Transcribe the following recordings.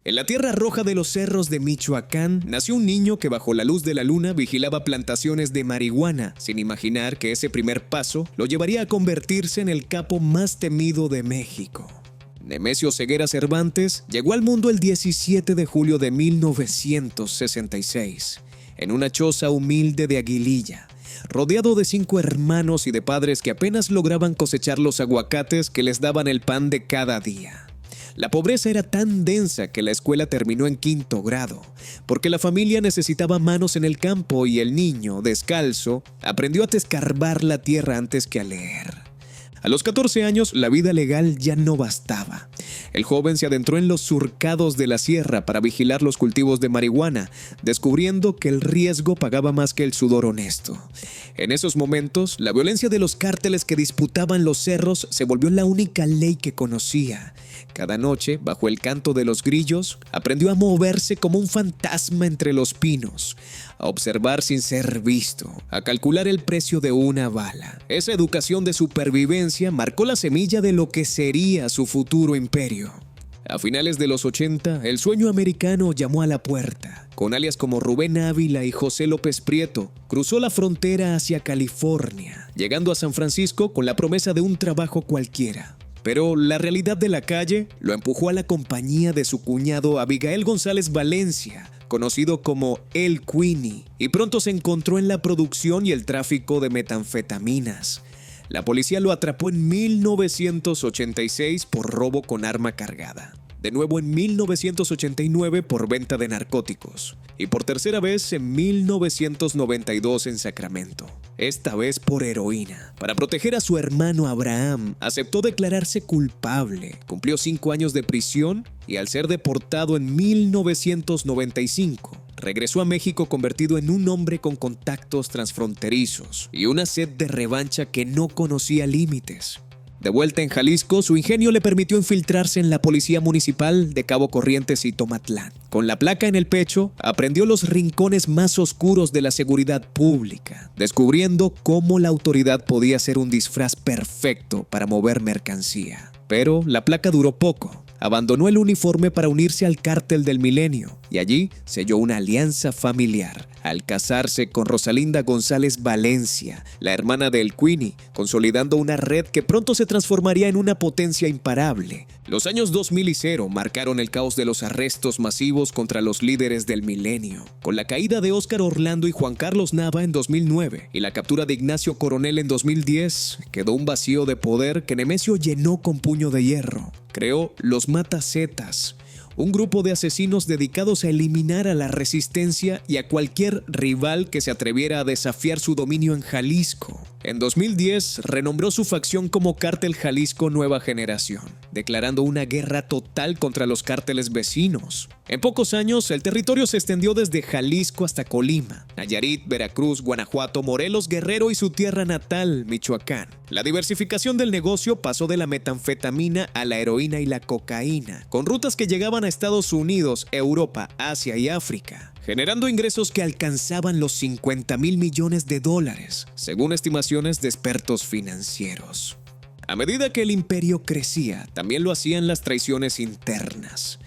En la tierra roja de los cerros de Michoacán, nació un niño que bajo la luz de la luna vigilaba plantaciones de marihuana, sin imaginar que ese primer paso lo llevaría a convertirse en el capo más temido de México. Nemesio Ceguera Cervantes llegó al mundo el 17 de julio de 1966, en una choza humilde de Aguililla, rodeado de 5 hermanos y de padres que apenas lograban cosechar los aguacates que les daban el pan de cada día. La pobreza era tan densa que la escuela terminó en 5º grado, porque la familia necesitaba manos en el campo y el niño, descalzo, aprendió a escarbar la tierra antes que a leer. A los 14 años, la vida legal ya no bastaba. El joven se adentró en los surcados de la sierra para vigilar los cultivos de marihuana, descubriendo que el riesgo pagaba más que el sudor honesto. En esos momentos, la violencia de los cárteles que disputaban los cerros se volvió la única ley que conocía. Cada noche, bajo el canto de los grillos, aprendió a moverse como un fantasma entre los pinos, a observar sin ser visto, a calcular el precio de una bala. Esa educación de supervivencia marcó la semilla de lo que sería su futuro imperio. A finales de los 80, el sueño americano llamó a la puerta. Con alias como Rubén Ávila y José López Prieto, cruzó la frontera hacia California, llegando a San Francisco con la promesa de un trabajo cualquiera. Pero la realidad de la calle lo empujó a la compañía de su cuñado Abigail González Valencia, conocido como El Queenie, y pronto se encontró en la producción y el tráfico de metanfetaminas. La policía lo atrapó en 1986 por robo con arma cargada, de nuevo en 1989 por venta de narcóticos y por tercera vez en 1992 en Sacramento, esta vez por heroína. Para proteger a su hermano Abraham, aceptó declararse culpable, cumplió 5 años de prisión y al ser deportado en 1995, regresó a México convertido en un hombre con contactos transfronterizos y una sed de revancha que no conocía límites. De vuelta en Jalisco, su ingenio le permitió infiltrarse en la policía municipal de Cabo Corrientes y Tomatlán. Con la placa en el pecho, aprendió los rincones más oscuros de la seguridad pública, descubriendo cómo la autoridad podía ser un disfraz perfecto para mover mercancía. Pero la placa duró poco. Abandonó el uniforme para unirse al Cártel del Milenio y allí selló una alianza familiar al casarse con Rosalinda González Valencia, la hermana de El Queenie, consolidando una red que pronto se transformaría en una potencia imparable. Los años 2000 y 0 marcaron el caos de los arrestos masivos contra los líderes del milenio, con la caída de Óscar Orlando y Juan Carlos Nava en 2009 y la captura de Ignacio Coronel en 2010, quedó un vacío de poder que Nemesio llenó con puño de hierro. Creó los Matazetas, un grupo de asesinos dedicados a eliminar a la resistencia y a cualquier rival que se atreviera a desafiar su dominio en Jalisco. En 2010, renombró su facción como Cártel Jalisco Nueva Generación, declarando una guerra total contra los cárteles vecinos. En pocos años, el territorio se extendió desde Jalisco hasta Colima, Nayarit, Veracruz, Guanajuato, Morelos, Guerrero y su tierra natal, Michoacán. La diversificación del negocio pasó de la metanfetamina a la heroína y la cocaína, con rutas que llegaban a Estados Unidos, Europa, Asia y África, generando ingresos que alcanzaban los $50,000 millones, según estimaciones de expertos financieros. A medida que el imperio crecía, también lo hacían las traiciones internas.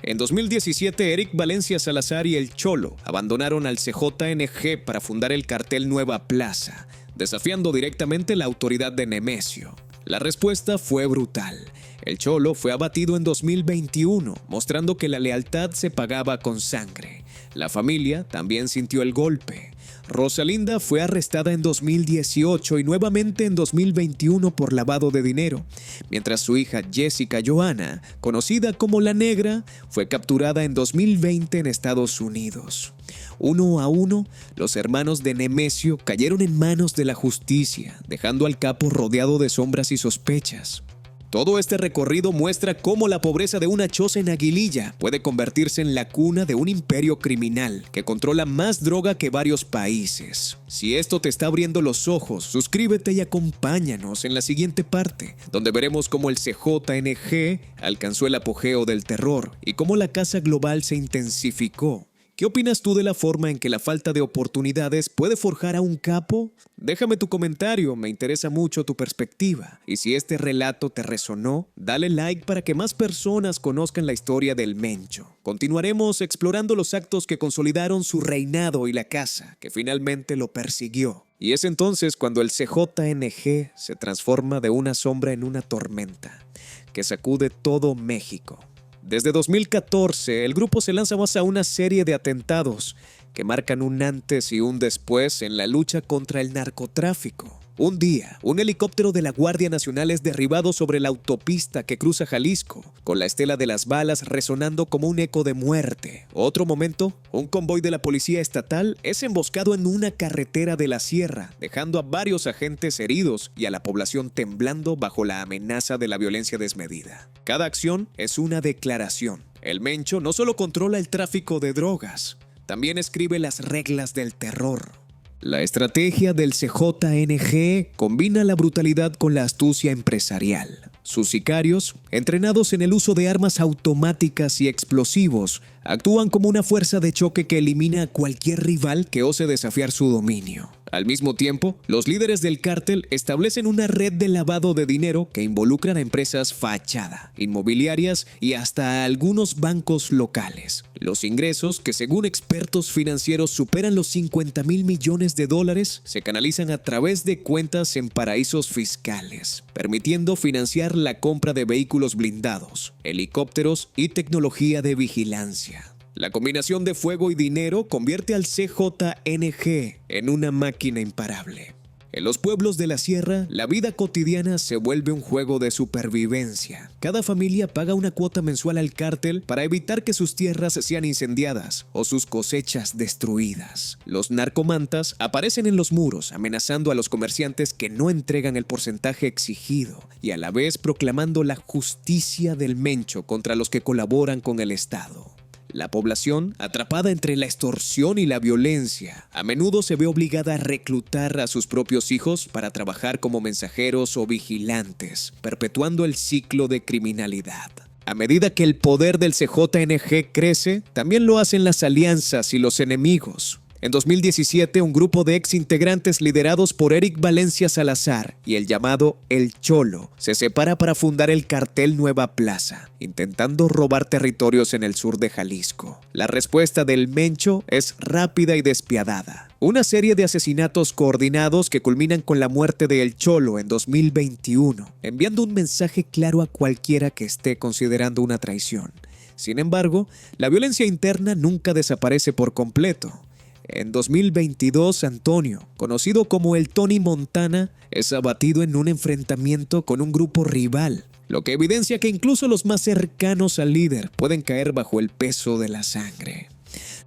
En 2017, Eric Valencia Salazar y el Cholo abandonaron al CJNG para fundar el cartel Nueva Plaza, desafiando directamente la autoridad de Nemesio. La respuesta fue brutal. El Cholo fue abatido en 2021, mostrando que la lealtad se pagaba con sangre. La familia también sintió el golpe. Rosalinda fue arrestada en 2018 y nuevamente en 2021 por lavado de dinero, mientras su hija Jessica Johanna, conocida como La Negra, fue capturada en 2020 en Estados Unidos. Uno a uno, los hermanos de Nemesio cayeron en manos de la justicia, dejando al capo rodeado de sombras y sospechas. Todo este recorrido muestra cómo la pobreza de una choza en Aguililla puede convertirse en la cuna de un imperio criminal que controla más droga que varios países. Si esto te está abriendo los ojos, suscríbete y acompáñanos en la siguiente parte, donde veremos cómo el CJNG alcanzó el apogeo del terror y cómo la caza global se intensificó ¿Qué opinas tú de la forma en que la falta de oportunidades puede forjar a un capo? Déjame tu comentario, me interesa mucho tu perspectiva. Y si este relato te resonó, dale like para que más personas conozcan la historia del Mencho. Continuaremos explorando los actos que consolidaron su reinado y la casa, que finalmente lo persiguió. Y es entonces cuando el CJNG se transforma de una sombra en una tormenta, que sacude todo México. Desde 2014, el grupo se lanza más a una serie de atentados que marcan un antes y un después en la lucha contra el narcotráfico. Un día, un helicóptero de la Guardia Nacional es derribado sobre la autopista que cruza Jalisco, con la estela de las balas resonando como un eco de muerte. Otro momento, un convoy de la Policía Estatal es emboscado en una carretera de la sierra, dejando a varios agentes heridos y a la población temblando bajo la amenaza de la violencia desmedida. Cada acción es una declaración. El Mencho no solo controla el tráfico de drogas, también escribe las reglas del terror. La estrategia del CJNG combina la brutalidad con la astucia empresarial. Sus sicarios, entrenados en el uso de armas automáticas y explosivos, actúan como una fuerza de choque que elimina a cualquier rival que ose desafiar su dominio. Al mismo tiempo, los líderes del cártel establecen una red de lavado de dinero que involucran a empresas fachada, inmobiliarias y hasta a algunos bancos locales. Los ingresos, que según expertos financieros superan los 50,000 millones de dólares, se canalizan a través de cuentas en paraísos fiscales, permitiendo financiar la compra de vehículos blindados, helicópteros y tecnología de vigilancia. La combinación de fuego y dinero convierte al CJNG en una máquina imparable. En los pueblos de la sierra, la vida cotidiana se vuelve un juego de supervivencia. Cada familia paga una cuota mensual al cártel para evitar que sus tierras sean incendiadas o sus cosechas destruidas. Los narcomantas aparecen en los muros, amenazando a los comerciantes que no entregan el porcentaje exigido y a la vez proclamando la justicia del Mencho contra los que colaboran con el Estado. La población, atrapada entre la extorsión y la violencia, a menudo se ve obligada a reclutar a sus propios hijos para trabajar como mensajeros o vigilantes, perpetuando el ciclo de criminalidad. A medida que el poder del CJNG crece, también lo hacen las alianzas y los enemigos. En 2017, un grupo de exintegrantes liderados por Eric Valencia Salazar y el llamado El Cholo se separa para fundar el cartel Nueva Plaza, intentando robar territorios en el sur de Jalisco. La respuesta del Mencho es rápida y despiadada. Una serie de asesinatos coordinados que culminan con la muerte de El Cholo en 2021, enviando un mensaje claro a cualquiera que esté considerando una traición. Sin embargo, la violencia interna nunca desaparece por completo. En 2022, Antonio, conocido como el Tony Montana, es abatido en un enfrentamiento con un grupo rival, lo que evidencia que incluso los más cercanos al líder pueden caer bajo el peso de la sangre.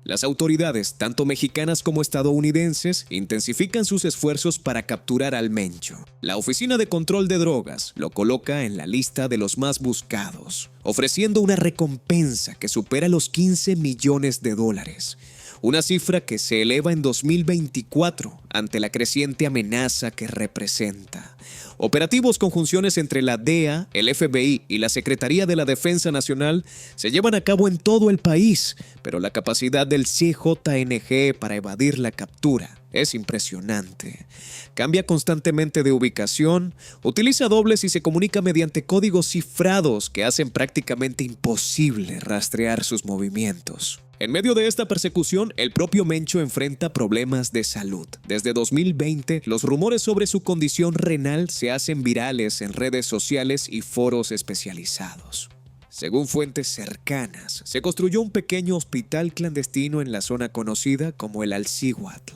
Las autoridades, tanto mexicanas como estadounidenses, intensifican sus esfuerzos para capturar al Mencho. La Oficina de Control de Drogas lo coloca en la lista de los más buscados, ofreciendo una recompensa que supera los 15 millones de dólares. Una cifra que se eleva en 2024 ante la creciente amenaza que representa. Operativos conjunciones entre la DEA, el FBI y la Secretaría de la Defensa Nacional se llevan a cabo en todo el país, pero la capacidad del CJNG para evadir la captura es impresionante. Cambia constantemente de ubicación, utiliza dobles y se comunica mediante códigos cifrados que hacen prácticamente imposible rastrear sus movimientos. En medio de esta persecución, el propio Mencho enfrenta problemas de salud. Desde 2020, los rumores sobre su condición renal se hacen virales en redes sociales y foros especializados. Según fuentes cercanas, se construyó un pequeño hospital clandestino en la zona conocida como el Alcíhuatl,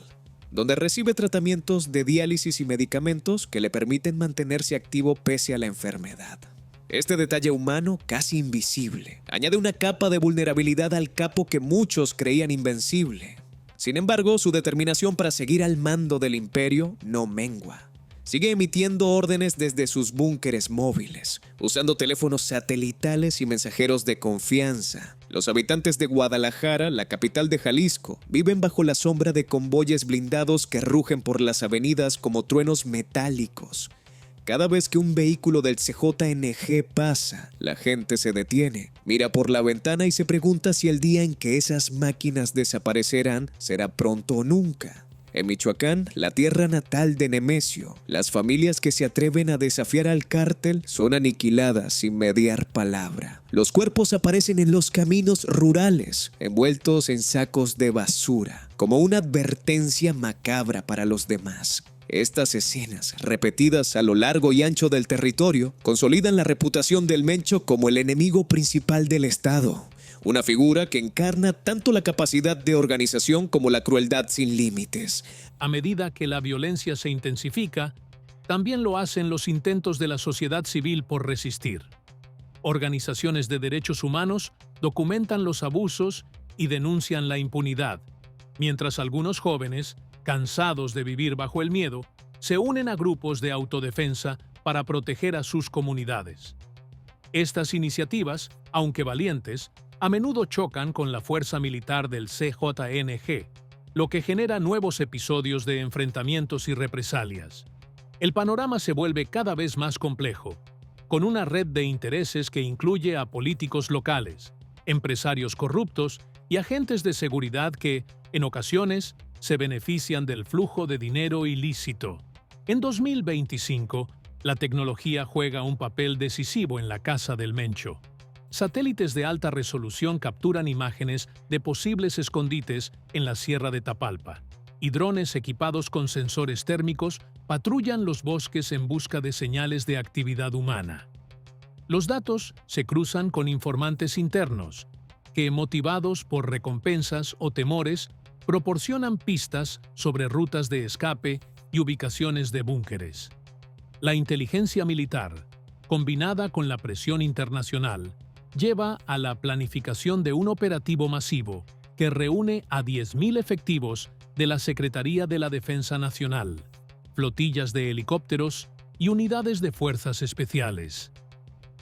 donde recibe tratamientos de diálisis y medicamentos que le permiten mantenerse activo pese a la enfermedad. Este detalle humano, casi invisible, añade una capa de vulnerabilidad al capo que muchos creían invencible. Sin embargo, su determinación para seguir al mando del imperio no mengua. Sigue emitiendo órdenes desde sus búnkeres móviles, usando teléfonos satelitales y mensajeros de confianza. Los habitantes de Guadalajara, la capital de Jalisco, viven bajo la sombra de convoyes blindados que rugen por las avenidas como truenos metálicos. Cada vez que un vehículo del CJNG pasa, la gente se detiene, mira por la ventana y se pregunta si el día en que esas máquinas desaparecerán será pronto o nunca. En Michoacán, la tierra natal de Nemesio, las familias que se atreven a desafiar al cártel son aniquiladas sin mediar palabra. Los cuerpos aparecen en los caminos rurales, envueltos en sacos de basura, como una advertencia macabra para los demás. Estas escenas, repetidas a lo largo y ancho del territorio, consolidan la reputación del Mencho como el enemigo principal del Estado. Una figura que encarna tanto la capacidad de organización como la crueldad sin límites. A medida que la violencia se intensifica, también lo hacen los intentos de la sociedad civil por resistir. Organizaciones de derechos humanos documentan los abusos y denuncian la impunidad, mientras algunos jóvenes, cansados de vivir bajo el miedo, se unen a grupos de autodefensa para proteger a sus comunidades. Estas iniciativas, aunque valientes, a menudo chocan con la fuerza militar del CJNG, lo que genera nuevos episodios de enfrentamientos y represalias. El panorama se vuelve cada vez más complejo, con una red de intereses que incluye a políticos locales, empresarios corruptos y agentes de seguridad que, en ocasiones, se benefician del flujo de dinero ilícito. En 2025, la tecnología juega un papel decisivo en la caza del Mencho. Satélites de alta resolución capturan imágenes de posibles escondites en la Sierra de Tapalpa, y drones equipados con sensores térmicos patrullan los bosques en busca de señales de actividad humana. Los datos se cruzan con informantes internos, que, motivados por recompensas o temores, proporcionan pistas sobre rutas de escape y ubicaciones de búnkeres. La inteligencia militar, combinada con la presión internacional, lleva a la planificación de un operativo masivo que reúne a 10.000 efectivos de la Secretaría de la Defensa Nacional, flotillas de helicópteros y unidades de fuerzas especiales.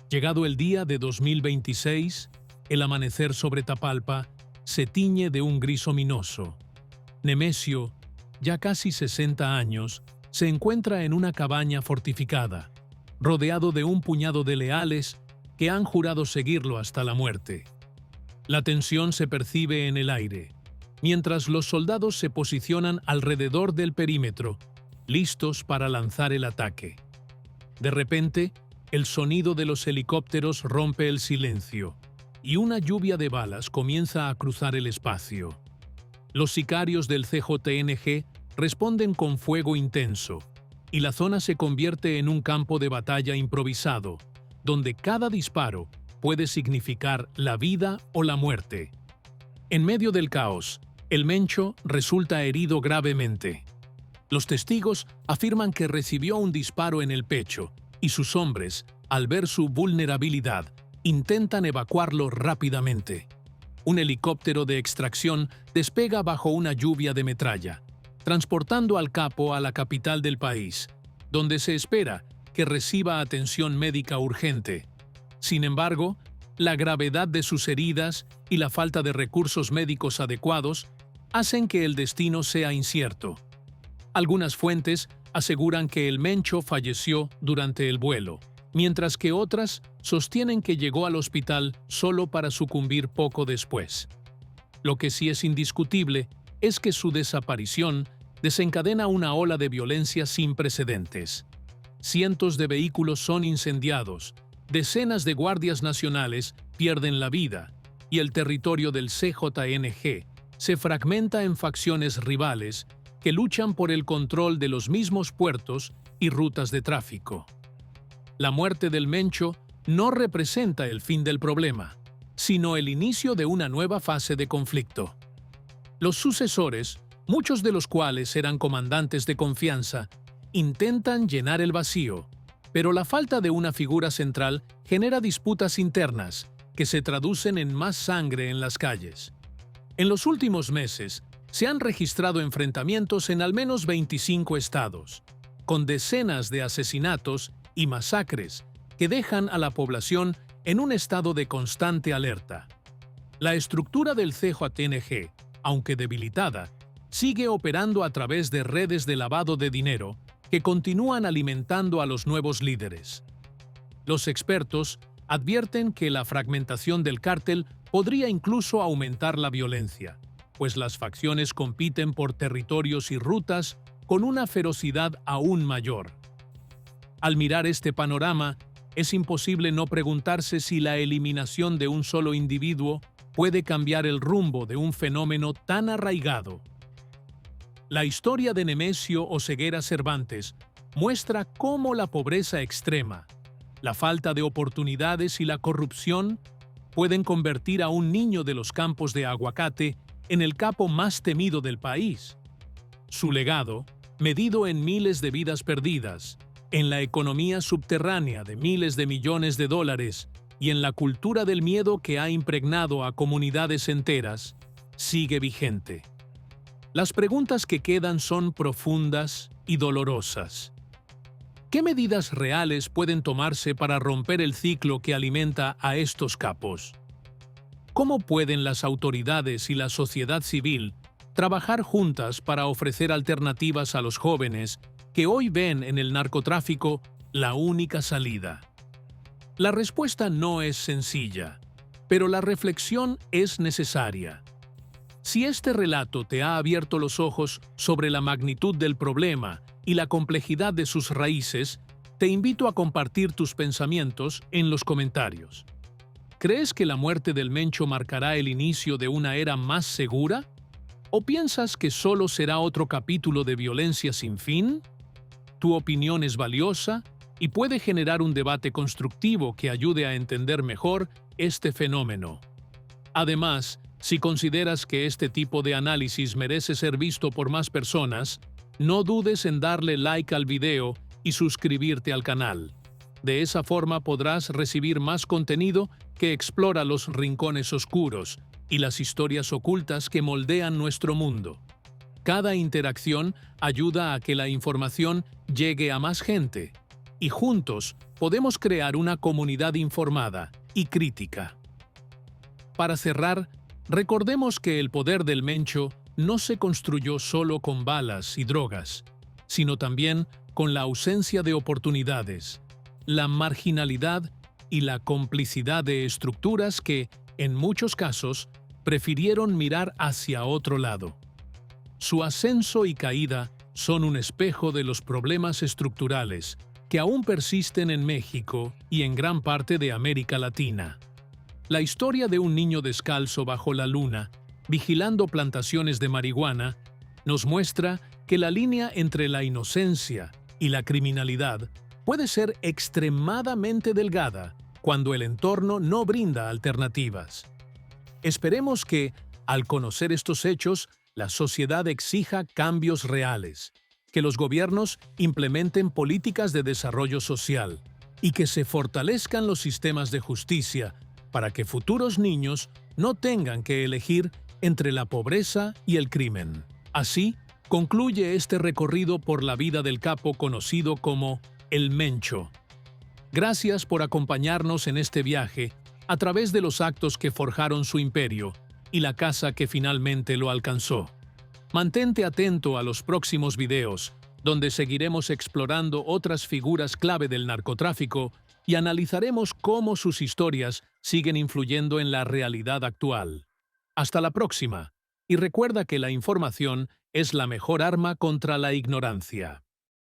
Llegado el día de 2026, el amanecer sobre Tapalpa se tiñe de un gris ominoso. Nemesio, ya casi 60 años, se encuentra en una cabaña fortificada, rodeado de un puñado de leales que han jurado seguirlo hasta la muerte. La tensión se percibe en el aire, mientras los soldados se posicionan alrededor del perímetro, listos para lanzar el ataque. De repente, el sonido de los helicópteros rompe el silencio, y una lluvia de balas comienza a cruzar el espacio. Los sicarios del CJNG responden con fuego intenso, y la zona se convierte en un campo de batalla improvisado, donde cada disparo puede significar la vida o la muerte. En medio del caos, el Mencho resulta herido gravemente. Los testigos afirman que recibió un disparo en el pecho, y sus hombres, al ver su vulnerabilidad, intentan evacuarlo rápidamente. Un helicóptero de extracción despega bajo una lluvia de metralla, transportando al capo a la capital del país, donde se espera que reciba atención médica urgente. Sin embargo, la gravedad de sus heridas y la falta de recursos médicos adecuados hacen que el destino sea incierto. Algunas fuentes aseguran que el Mencho falleció durante el vuelo, mientras que otras sostienen que llegó al hospital solo para sucumbir poco después. Lo que sí es indiscutible es que su desaparición desencadena una ola de violencia sin precedentes. Cientos de vehículos son incendiados, decenas de guardias nacionales pierden la vida, y el territorio del CJNG se fragmenta en facciones rivales que luchan por el control de los mismos puertos y rutas de tráfico. La muerte del Mencho no representa el fin del problema, sino el inicio de una nueva fase de conflicto. Los sucesores, muchos de los cuales eran comandantes de confianza, intentan llenar el vacío, pero la falta de una figura central genera disputas internas que se traducen en más sangre en las calles. En los últimos meses, se han registrado enfrentamientos en al menos 25 estados, con decenas de asesinatos y masacres que dejan a la población en un estado de constante alerta. La estructura del CJNG, aunque debilitada, sigue operando a través de redes de lavado de dinero que continúan alimentando a los nuevos líderes. Los expertos advierten que la fragmentación del cártel podría incluso aumentar la violencia, pues las facciones compiten por territorios y rutas con una ferocidad aún mayor. Al mirar este panorama, es imposible no preguntarse si la eliminación de un solo individuo puede cambiar el rumbo de un fenómeno tan arraigado. La historia de Nemesio Oseguera Cervantes muestra cómo la pobreza extrema, la falta de oportunidades y la corrupción pueden convertir a un niño de los campos de aguacate en el capo más temido del país. Su legado, medido en miles de vidas perdidas, en la economía subterránea de miles de millones de dólares y en la cultura del miedo que ha impregnado a comunidades enteras, sigue vigente. Las preguntas que quedan son profundas y dolorosas. ¿Qué medidas reales pueden tomarse para romper el ciclo que alimenta a estos capos? ¿Cómo pueden las autoridades y la sociedad civil trabajar juntas para ofrecer alternativas a los jóvenes que hoy ven en el narcotráfico la única salida? La respuesta no es sencilla, pero la reflexión es necesaria. Si este relato te ha abierto los ojos sobre la magnitud del problema y la complejidad de sus raíces, te invito a compartir tus pensamientos en los comentarios. ¿Crees que la muerte del Mencho marcará el inicio de una era más segura? ¿O piensas que solo será otro capítulo de violencia sin fin? Tu opinión es valiosa y puede generar un debate constructivo que ayude a entender mejor este fenómeno. Además, si consideras que este tipo de análisis merece ser visto por más personas, no dudes en darle like al video y suscribirte al canal. De esa forma podrás recibir más contenido que explora los rincones oscuros y las historias ocultas que moldean nuestro mundo. Cada interacción ayuda a que la información llegue a más gente, y juntos podemos crear una comunidad informada y crítica. Para cerrar, recordemos que el poder del Mencho no se construyó solo con balas y drogas, sino también con la ausencia de oportunidades, la marginalidad y la complicidad de estructuras que, en muchos casos, prefirieron mirar hacia otro lado. Su ascenso y caída son un espejo de los problemas estructurales que aún persisten en México y en gran parte de América Latina. La historia de un niño descalzo bajo la luna, vigilando plantaciones de marihuana, nos muestra que la línea entre la inocencia y la criminalidad puede ser extremadamente delgada cuando el entorno no brinda alternativas. Esperemos que, al conocer estos hechos, la sociedad exija cambios reales, que los gobiernos implementen políticas de desarrollo social y que se fortalezcan los sistemas de justicia para que futuros niños no tengan que elegir entre la pobreza y el crimen. Así, concluye este recorrido por la vida del capo conocido como el Mencho. Gracias por acompañarnos en este viaje a través de los actos que forjaron su imperio y la casa que finalmente lo alcanzó. Mantente atento a los próximos videos, donde seguiremos explorando otras figuras clave del narcotráfico y analizaremos cómo sus historias siguen influyendo en la realidad actual. Hasta la próxima, y recuerda que la información es la mejor arma contra la ignorancia.